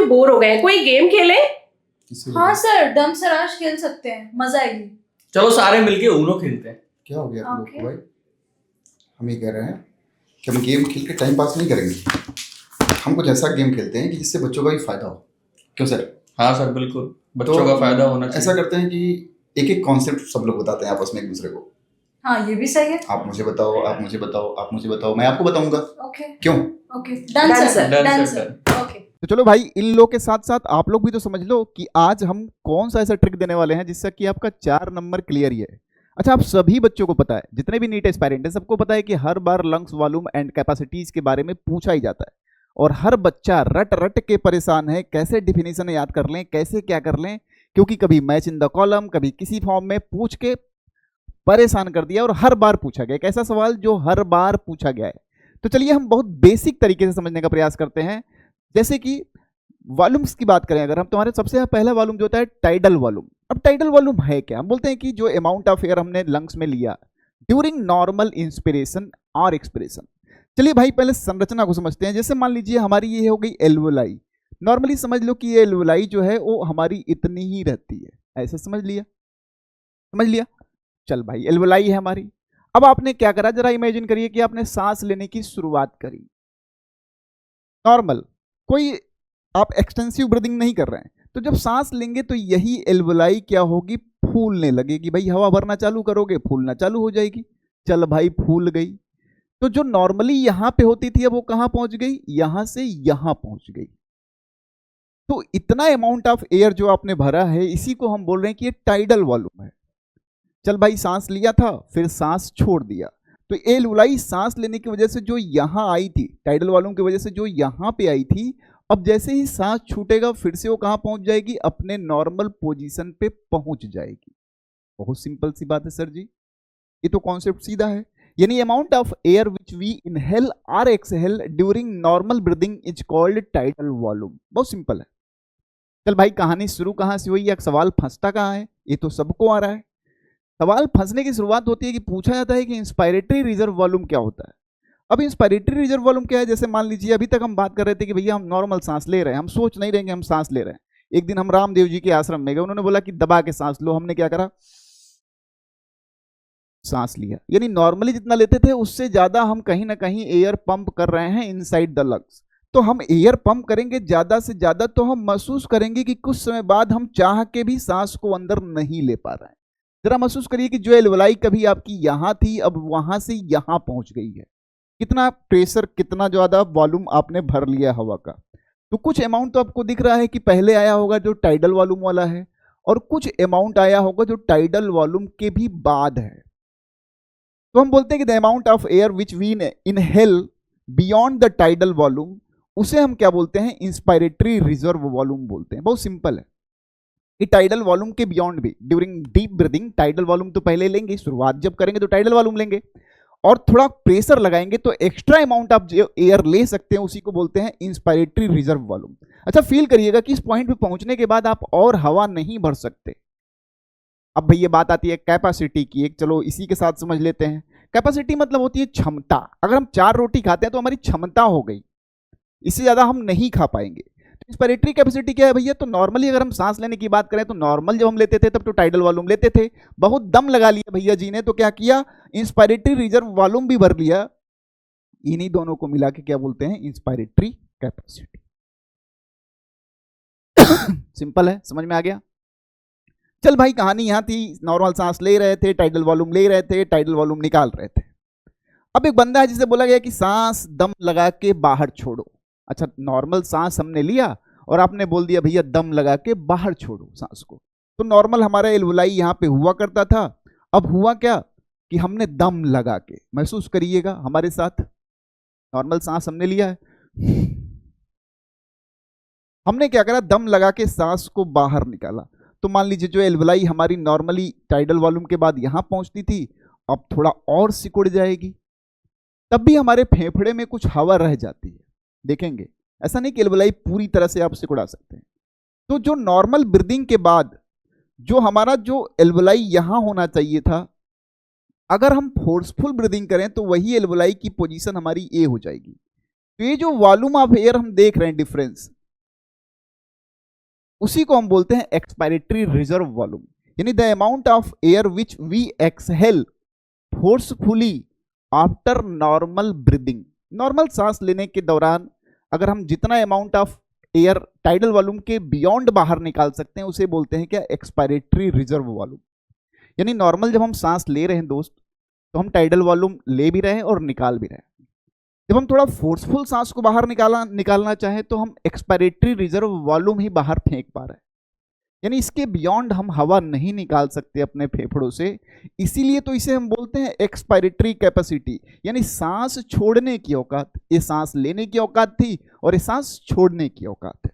Bore हो गए हैं, कोई गेम खेले? हाँ सर, डम सराज खेल सकते हैं, मजा आएगी। चलो सारे मिलके ऊनो खेलते हैं। क्या हो गया आप लोग Okay. को भाई? हम ये कह रहे हैं कि हम गेम खेल के टाइम पास नहीं करेंगे, हम कुछ ऐसा गेम खेलते हैं कि जिससे बच्चों का भी फायदा हो। क्यों सर? हाँ सर, बिल्कुल बच्चों का फायदा होना चाहिए। ऐसा करते हैं कि एक एक कॉन्सेप्ट सब लोग बताते हैं आपस में एक दूसरे को। हाँ, ये भी सही है। आप मुझे बताओ, आप मुझे बताओ, आप मुझे बताओ, मैं आपको बताऊंगा। ओके क्यों? Okay, done Done, sir, sir. Done Done, sir. sir. Okay, तो चलो भाई, इन लोग के साथ साथ आप लोग भी तो समझ लो कि आज हम कौन सा ऐसा ट्रिक देने वाले हैं जिससे कि आपका 4 नंबर क्लियर ही है। अच्छा, आप सभी बच्चों को पता है, जितने भी नीट एस्पायरेंट हैं सबको पता है कि हर बार लंग्स वॉल्यूम एंड कैपेसिटीज के बारे में पूछा ही जाता है, और हर बच्चा रट रट के परेशान है कैसे डिफिनीशन याद कर लें, कैसे क्या कर लें, क्योंकि कभी मैच इन द कॉलम, कभी किसी फॉर्म में पूछ के परेशान कर दिया, और हर बार पूछा गया। एक ऐसा सवाल जो हर बार पूछा गया है। तो चलिए हम बहुत बेसिक तरीके से समझने का प्रयास करते हैं। जैसे कि वॉल्यूम्स की बात करें अगर हम, तुम्हारे सबसे पहला वॉल्यूम जो होता है टाइडल वॉल्यूम। अब टाइडल वॉल्यूम है क्या? हम बोलते हैं कि जो अमाउंट ऑफ एयर हमने लंग्स में लिया ड्यूरिंग नॉर्मल इंस्पिरेशन और एक्सपिरेशन। चलिए भाई, पहले संरचना को समझते हैं। जैसे मान लीजिए हमारी ये हो गई एल्वोलाई। नॉर्मली समझ लो कि ये एल्वोलाई जो है वो हमारी इतनी ही रहती है, ऐसे समझ लिया? समझ लिया? चल भाई, एल्वोलाई है हमारी। अब आपने क्या करा, जरा इमेजिन करिए कि आपने सांस लेने की शुरुआत करी नॉर्मल, कोई आप एक्सटेंसिव ब्रीदिंग नहीं कर रहे हैं। तो जब सांस लेंगे तो यही एल्वोलाई क्या होगी, फूलने लगेगी। भाई हवा भरना चालू करोगे, फूलना चालू हो जाएगी। चल भाई, फूल गई। तो जो नॉर्मली यहां पे होती थी अब वो कहां पहुंच गई, यहां से यहां पहुंच गई। तो इतना अमाउंट ऑफ एयर जो आपने भरा है, इसी को हम बोल रहे हैं कि ये टाइडल वॉल्यूम है। चल भाई, सांस लिया था, फिर सांस छोड़ दिया, तो एल्वोलाई सांस लेने की वजह से जो यहां आई थी, टाइडल वॉल्यूम की वजह से जो यहां पे आई थी, अब जैसे ही सांस छूटेगा फिर से वो कहां पहुंच जाएगी, अपने नॉर्मल पोजीशन पे पहुंच जाएगी। बहुत सिंपल सी बात है सर जी, ये तो कॉन्सेप्ट सीधा है। यानी amount of air which we inhale और exhale during normal breathing is called tidal volume. बहुत सिंपल है। चल भाई, कहानी शुरू कहां से हुई या सवाल फंसता कहां है, ये तो सबको आ रहा है। सवाल फंसने की शुरुआत होती है कि पूछा जाता है कि इंस्पायरेटरी रिजर्व वॉल्यूम क्या होता है। अब इंस्पायरेटरी रिजर्व वॉल्यूम क्या है? जैसे मान लीजिए अभी तक हम बात कर रहे थे कि भैया हम नॉर्मल सांस ले रहे हैं, हम सोच नहीं रहे कि हम सांस ले रहे हैं। एक दिन हम रामदेव जी के आश्रम में गए, उन्होंने बोला कि दबा के सांस लो, हमने क्या करा, सांस लिया। यानी नॉर्मली जितना लेते थे उससे ज्यादा हम कहीं ना कहीं एयर पंप कर रहे हैं इनसाइड द लंग्स। तो हम एयर पंप करेंगे ज्यादा से ज्यादा, तो हम महसूस करेंगे कि कुछ समय बाद हम चाह के भी सांस को अंदर नहीं ले पा रहे हैं। जरा महसूस करिए कि जो एल्वोलाई कभी आपकी यहां थी, अब वहां से यहां पहुंच गई है। कितना प्रेशर, कितना ज्यादा वॉल्यूम आपने भर लिया हवा का। तो कुछ अमाउंट तो आपको दिख रहा है कि पहले आया होगा जो टाइडल वॉल्यूम वाला है, और कुछ अमाउंट आया होगा जो टाइडल वॉल्यूम के भी बाद है। तो हम बोलते हैं कि the amount of air which we inhale beyond the tidal volume, उसे हम क्या बोलते हैं, इंस्पायरेटरी रिजर्व वॉल्यूम बोलते हैं। बहुत सिंपल है कि टाइडल वॉल्यूम के बियॉन्ड भी during deep breathing, tidal volume तो पहले लेंगे, शुरुआत जब करेंगे तो टाइडल वॉल्यूम लेंगे, और थोड़ा प्रेशर लगाएंगे तो एक्स्ट्रा अमाउंट आप जो एयर ले सकते हैं उसी को बोलते हैं इंस्पायरेटरी रिजर्व वॉल्यूम। अच्छा, फील करिएगा कि इस पॉइंट पे पहुंचने के बाद आप और हवा नहीं भर सकते। अब भैया बात आती है कैपेसिटी की, एक चलो इसी के साथ समझ लेते हैं। कैपेसिटी मतलब होती है क्षमता। अगर हम 4 रोटी खाते हैं तो हमारी क्षमता हो गई, इससे ज्यादा हम नहीं खा पाएंगे। इंस्पायरेटरी कैपेसिटी क्या है भैया? तो नॉर्मली अगर हम सांस लेने की बात करें तो नॉर्मल जब हम लेते थे तब तो टाइडल वॉल्यूम लेते थे, बहुत दम लगा लिया भैया जी ने, तो क्या किया, इंस्पायरेटरी रिजर्व वॉल्यूम भी भर लिया। इन्हीं दोनों को मिला के क्या बोलते हैं, इंस्पायरेटरी कैपेसिटी। सिंपल है, समझ में आ गया? चल भाई, कहानी यहां थी, नॉर्मल सांस ले रहे थे, टाइडल वॉल्यूम ले रहे थे, टाइडल वॉल्यूम निकाल रहे थे। अब एक बंदा है जिसे बोला गया कि सांस दम लगा के बाहर छोड़ो। अच्छा, नॉर्मल सांस हमने लिया और आपने बोल दिया भैया दम लगा के बाहर छोड़ो सांस को। तो नॉर्मल हमारा एल्वोलाई यहां पे हुआ करता था, अब हुआ क्या कि हमने दम लगा के, महसूस करिएगा हमारे साथ, नॉर्मल सांस हमने लिया है, हमने क्या करा, दम लगा के सांस को बाहर निकाला। तो मान लीजिए जो एल्वोलाई हमारी नॉर्मली टाइडल वॉल्यूम के बाद यहां पहुंचती थी, अब थोड़ा और सिकुड़ जाएगी, तब भी हमारे फेफड़े में कुछ हवा रह जाती है। देखेंगे, ऐसा नहीं कि एल्वोलाई पूरी तरह से आप सिकुड़ा सकते हैं। तो जो नॉर्मल ब्रीदिंग के बाद जो हमारा जो एल्वोलाई यहां होना चाहिए था, अगर हम फोर्सफुल ब्रीदिंग करें तो वही एल्वोलाई की पोजीशन हमारी ए हो जाएगी। तो ये जो वॉल्यूम ऑफ एयर हम देख रहे हैं डिफरेंस, उसी को हम बोलते हैं एक्सपायरेटरी रिजर्व वॉल्यूम, यानी the amount of air which we exhale forcefully after normal breathing. Normal सांस लेने के दौरान अगर हम जितना amount of air tidal volume के बियॉन्ड बाहर निकाल सकते हैं उसे बोलते हैं क्या, एक्सपायरेटरी रिजर्व वॉल्यूम। यानी नॉर्मल जब हम सांस ले रहे हैं दोस्त, तो हम टाइडल वॉल्यूम ले भी रहे हैं और निकाल भी रहे हैं। जब हम थोड़ा फोर्सफुल सांस को बाहर निकालना चाहें तो हम एक्सपायरेटरी रिजर्व वॉल्यूम ही बाहर फेंक पा रहे हैं, यानी इसके बियॉन्ड हम हवा नहीं निकाल सकते अपने फेफड़ों से। इसीलिए तो इसे हम बोलते हैं एक्सपायरेटरी कैपेसिटी, यानी सांस छोड़ने की औकात। ये सांस लेने की औकात थी और ये सांस छोड़ने की औकात है।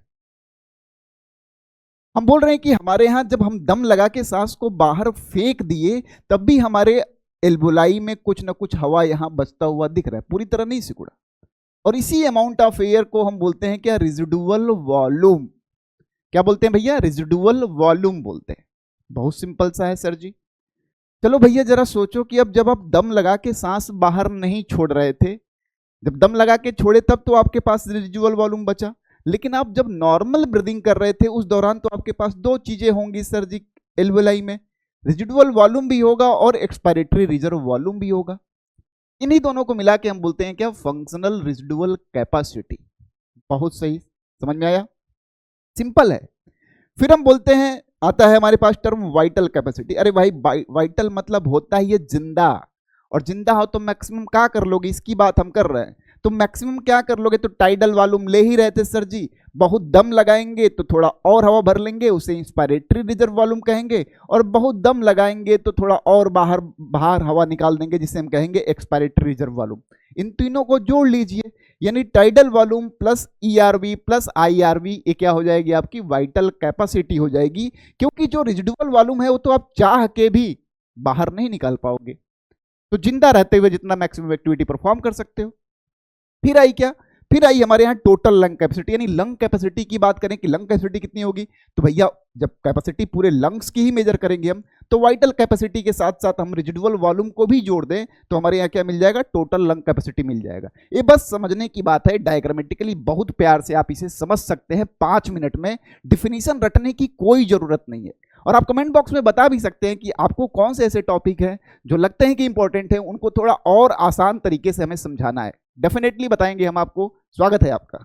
हम बोल रहे हैं कि हमारे यहां जब हम दम लगा के सांस को बाहर फेंक दिए तब भी हमारे एल्वोलाई में कुछ ना कुछ हवा यहां बचता हुआ दिख रहा है, पूरी तरह नहीं सिकुड़ा। और इसी अमाउंट ऑफ एयर को हम बोलते हैं क्या, रेजिडुअल वॉल्यूम। क्या बोलते हैं भैया, रेजिडुअल वॉल्यूम बोलते हैं। बहुत सिंपल सा है सर जी। चलो भैया जरा सोचो कि अब जब आप दम लगा के सांस बाहर नहीं छोड़ रहे थे, जब दम लगा के छोड़े तब तो आपके पास रेजिडुअल वॉल्यूम बचा, लेकिन आप जब नॉर्मल ब्रीदिंग कर रहे थे उस दौरान तो आपके पास दो चीजें होंगी सर जी एल्वोलाई में, रेजिडुअल वॉल्यूम भी होगा और एक्सपायरेटरी रिजर्व वॉल्यूम भी होगा। इन्हीं दोनों को मिला के हम बोलते हैं क्या, फंक्शनल रेजिडुअल कैपेसिटी। बहुत सही, समझ में आया, सिंपल है। फिर हम बोलते हैं, आता है हमारे पास टर्म वाइटल कैपेसिटी। अरे भाई वाइटल मतलब होता है ये जिंदा, और जिंदा हो तो मैक्सिमम क्या कर लोगे, इसकी बात हम कर रहे हैं। तो मैक्सिमम क्या कर लोगे, तो टाइडल वॉल्यूम ले ही रहे थे सर जी, बहुत दम लगाएंगे तो थोड़ा और हवा भर लेंगे, उसे इंस्पायरेटरी रिजर्व वॉल्यूम कहेंगे, और बहुत दम लगाएंगे तो थोड़ा और बाहर हवा निकाल देंगे, जिसे हम कहेंगे एक्सपायरेटरी रिजर्व वॉल्यूम। इन तीनों को जोड़ लीजिए, यानी tidal volume plus ERV plus IRV, ये क्या हो जाएगी, आपकी वाइटल कैपेसिटी हो जाएगी। क्योंकि जो रेजिडुअल वॉल्यूम है वो तो आप चाह के भी बाहर नहीं निकाल पाओगे, तो जिंदा रहते हुए जितना मैक्सिमम एक्टिविटी परफॉर्म कर सकते हो। फिर आई क्या, फिर आई हमारे यहाँ टोटल लंग कैपेसिटी, यानी लंग कैपेसिटी की बात करें कि लंग कैपेसिटी कितनी होगी, तो भैया जब कैपेसिटी पूरे लंग्स की ही मेजर करेंगे हम, तो वाइटल कैपेसिटी के साथ साथ हम रेजिडुअल वॉल्यूम को भी जोड़ दें तो हमारे यहाँ क्या मिल जाएगा, टोटल लंग कैपेसिटी मिल जाएगा। ये बस समझने की बात है, डायग्रामेटिकली बहुत प्यार से आप इसे समझ सकते हैं 5 मिनट में, डिफिनीशन रटने की कोई जरूरत नहीं है। और आप कमेंट बॉक्स में बता भी सकते हैं कि आपको कौन से ऐसे टॉपिक हैं जो लगते हैं कि इंपॉर्टेंट है, उनको थोड़ा और आसान तरीके से हमें समझाना है। डेफिनेटली बताएंगे हम आपको। स्वागत है आपका।